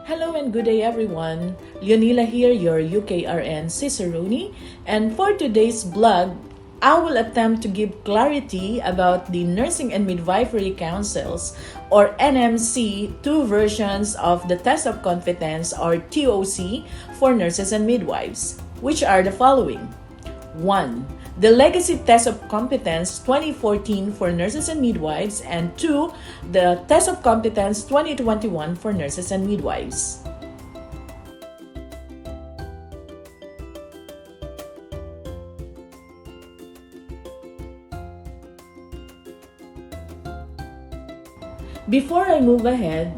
Hello and good day everyone. Leonila here, your ukrn Cicerone, and for today's blog, I will attempt to give clarity about the Nursing and Midwifery Councils or NMC two versions of the Test of Competence or TOC for nurses and midwives, which are the following. 1. The Legacy Test of Competence 2014 for nurses and midwives, and 2. The Test of Competence 2021 for nurses and midwives. Before I move ahead,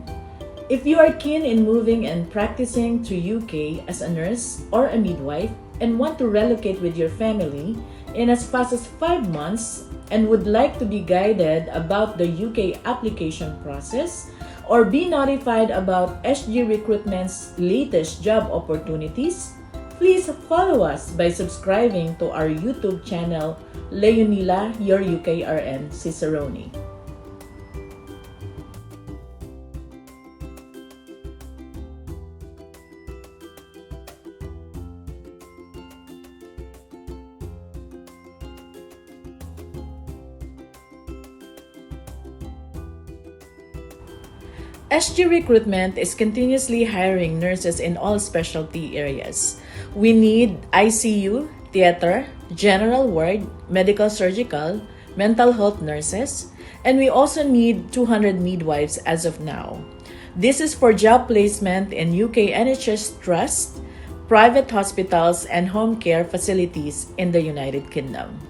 if you are keen in moving and practicing to UK as a nurse or a midwife and want to relocate with your family in as fast as 5 months and would like to be guided about the UK application process or be notified about SG Recruitment's latest job opportunities, please follow us by subscribing to our YouTube channel, Leonila, your ukrn Cicerone. SG Recruitment is continuously hiring nurses in all specialty areas. We need ICU, theater, general ward, medical surgical, mental health nurses, and we also need 200 midwives as of now. This is for job placement in UK NHS Trust, private hospitals, and home care facilities in the United Kingdom.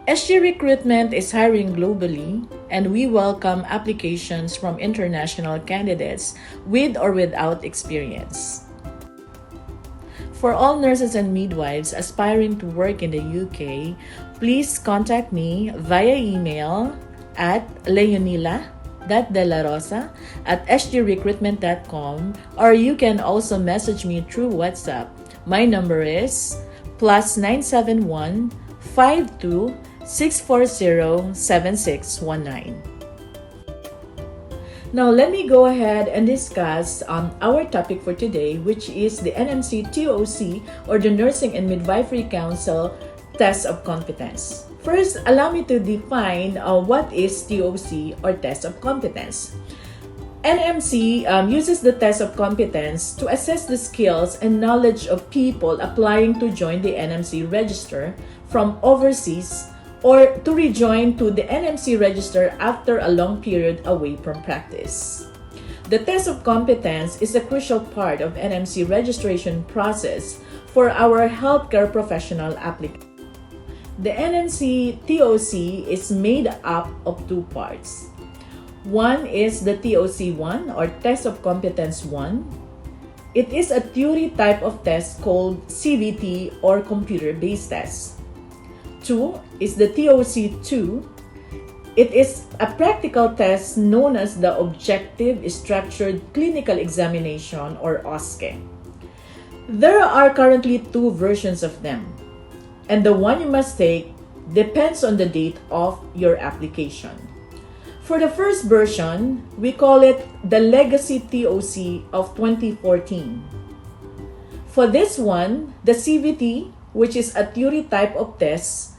SG Recruitment is hiring globally, and we welcome applications from international candidates with or without experience. For all nurses and midwives aspiring to work in the UK, please contact me via email at leonila.delarosa@sgrecruitment.com, or you can also message me through WhatsApp. My number is +971 52 640-7619. Now let me go ahead and discuss our topic for today, which is the NMC ToC or the Nursing and Midwifery Council Test of Competence. First, allow me to define what is ToC or Test of Competence. NMC uses the Test of Competence to assess the skills and knowledge of people applying to join the NMC register from overseas or to rejoin to the NMC register after a long period away from practice. The Test of Competence is a crucial part of NMC registration process for our healthcare professional applicants. The NMC ToC is made up of two parts. One is the ToC1 or Test of Competence 1. It is a theory type of test called CBT or computer-based test. 2 is the ToC2. It is a practical test known as the Objective Structured Clinical Examination or OSCE. There are currently two versions of them, and the one you must take depends on the date of your application. For the first version, we call it the Legacy ToC of 2014. For this one, the CBT, which is a theory type of test,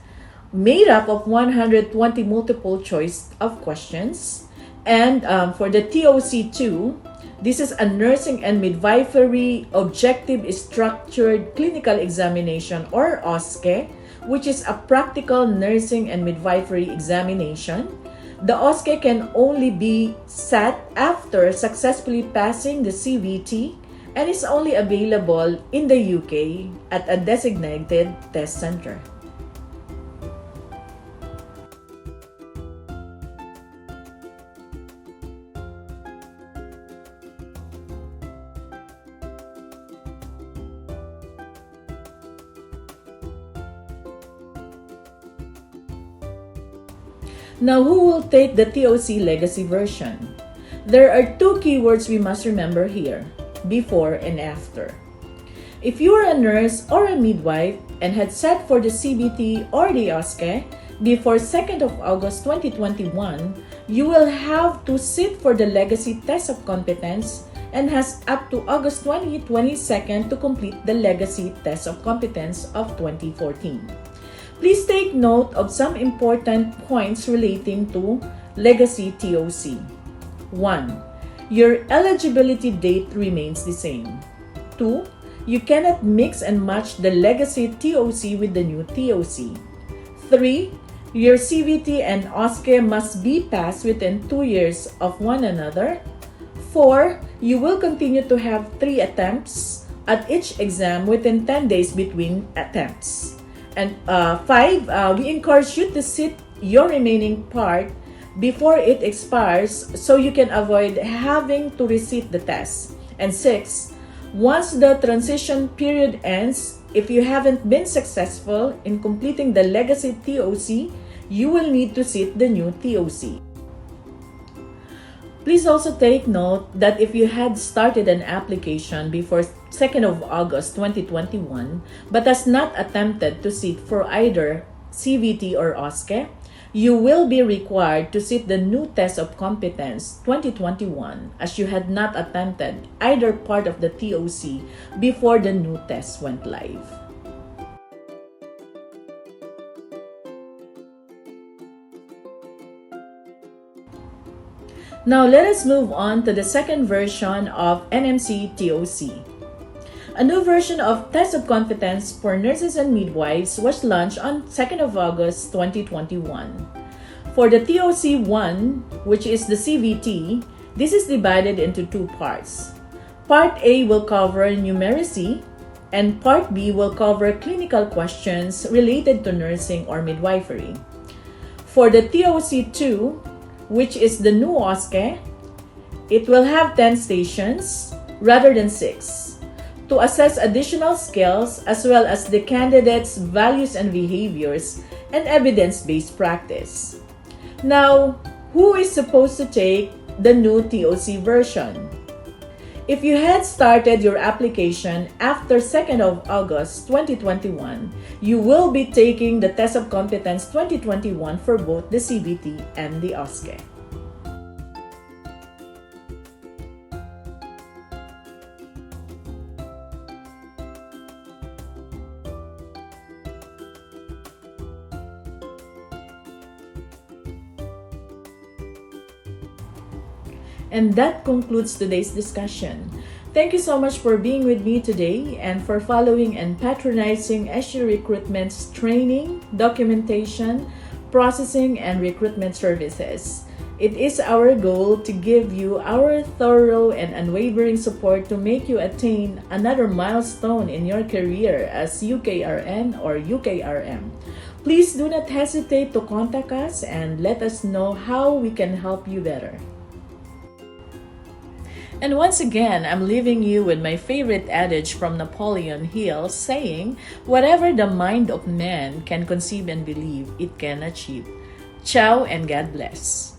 made up of 120 multiple choice of questions. And for the ToC2, this is a Nursing and Midwifery Objective Structured Clinical Examination or OSCE, which is a practical nursing and midwifery examination. The OSCE can only be sat after successfully passing the CBT and is only available in the UK at a designated test center. Now, who will take the TOC Legacy version? There are two keywords we must remember here, before and after. If you are a nurse or a midwife and had sat for the CBT or the OSCE before 2nd of August 2021, you will have to sit for the Legacy Test of Competence and has up to August 2022 to complete the Legacy Test of Competence of 2014. Please take note of some important points relating to Legacy ToC. 1. Your eligibility date remains the same. 2. You cannot mix and match the Legacy ToC with the new ToC. 3. Your CBT and OSCE must be passed within 2 years of one another. 4. You will continue to have 3 attempts at each exam within 10 days between attempts. And 5. We encourage you to sit your remaining part before it expires so you can avoid having to resit the test. And 6. Once the transition period ends, if you haven't been successful in completing the Legacy ToC, you will need to sit the new ToC. Please also take note that if you had started an application before 2nd of August 2021 but has not attempted to sit for either CBT or OSCE, you will be required to sit the new Test of Competence 2021 as you had not attempted either part of the ToC before the new test went live. Now let us move on to the second version of NMC ToC. A new version of Test of Competence for nurses and midwives was launched on 2nd of August 2021. For the ToC 1, which is the CBT, this is divided into 2 parts. Part A will cover numeracy, and Part B will cover clinical questions related to nursing or midwifery. For the ToC 2, which is the new OSCE, it will have 10 stations rather than 6 to assess additional skills as well as the candidate's values and behaviors and evidence-based practice. Now, who is supposed to take the new ToC version? If you had started your application after 2nd of August 2021, you will be taking the Test of Competence 2021 for both the CBT and the OSCE. And that concludes today's discussion. Thank you so much for being with me today and for following and patronizing SU Recruitment's training, documentation, processing, and recruitment services. It is our goal to give you our thorough and unwavering support to make you attain another milestone in your career as UKRN or UKRM. Please do not hesitate to contact us and let us know how we can help you better. And once again, I'm leaving you with my favorite adage from Napoleon Hill saying, "Whatever the mind of man can conceive and believe, it can achieve." Ciao and God bless.